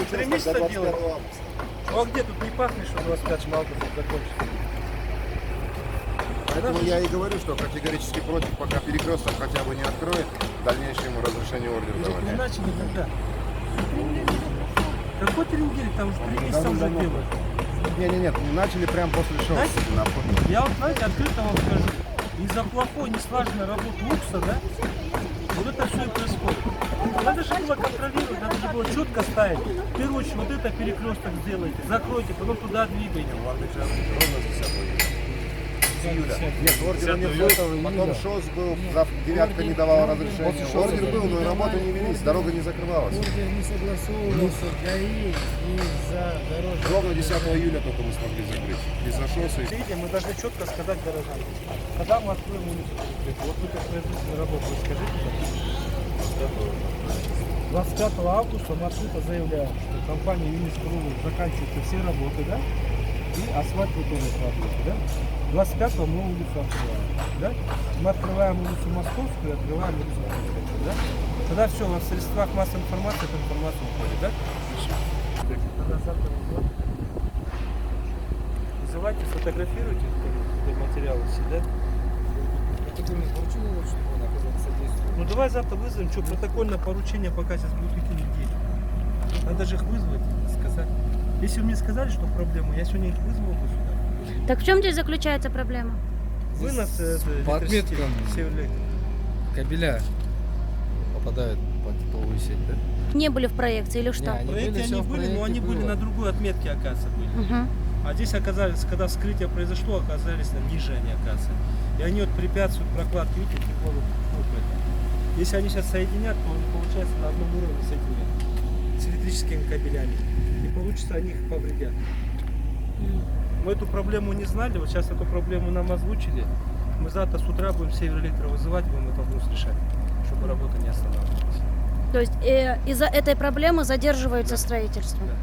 3 месяца делать. Ну а где тут не пахнет, что 25 августа закончится? Поэтому я и говорю, что категорически против, пока перекресток хотя бы не откроет, дальнейшему разрешению ордера Не давать. начали когда? Какой 3 недели? Там уже 3 месяца уже делают. Нет, не начали прямо после шоу. Знаете, На входе. Я вот, знаете, открыто вам скажу, из-за плохой, неслаженной работы УКСа, да, вот это все и происходит. Надо же было контролировать, надо же было четко ставить. В первую очередь, вот это перекресток сделайте, закройте, потом туда двигайте. Нет, ордера не было, потом ШОС был, девятка не давала разрешения. Ордер был, но работы не велись, дорога не закрывалась. Ордер не согласовывался ГАИ из-за дорожного. Ровно 10 июля только мы смогли закрыть. Из-за ШОСа. Видите, мы должны четко сказать горожанам, когда мы откроем улицу. Вот вы как производственную работу, вы скажите, 25 августа мы открыто заявляем, что компания Юнис-Крулы заканчивается все работы, да? И асфальт готовы работать, да? 25-го мы улицу открываем, да? Мы открываем улицу Московскую, открываем улицу Московскую, да? Тогда все, у нас в средствах массовой информации эта информация уходит, да? Тогда завтра вызывайте, фотографируйте эти материалы все, да? Ну давай завтра вызовем, что протокольное поручение пока сейчас будет идти неделю. Надо же их вызвать, сказать. Если вы мне сказали, что проблема, я сегодня их вызвал бы сюда. Так в чем здесь заключается проблема? Вынос По отметкам Северлек. кабеля попадают под тепловую сеть, да? Не были в проекте или что? Не, В они проекте были, всё они в были, но проекте они были было. на другой отметке, оказывается, были. Мгм. А здесь оказались, когда вскрытие произошло, оказались на ниже они, оказывается. И они вот препятствуют прокладке, видите, тепловых труб. Если они сейчас соединят, то они получается на одном уровне с этими, с электрическими кабелями. И получится, они их повредят. Мы эту проблему не знали, вот сейчас эту проблему нам озвучили. Мы завтра с утра будем Северэлектро вызывать, будем этот вопрос решать, чтобы работа не останавливалась. То есть из-за этой проблемы задерживается строительство. Да.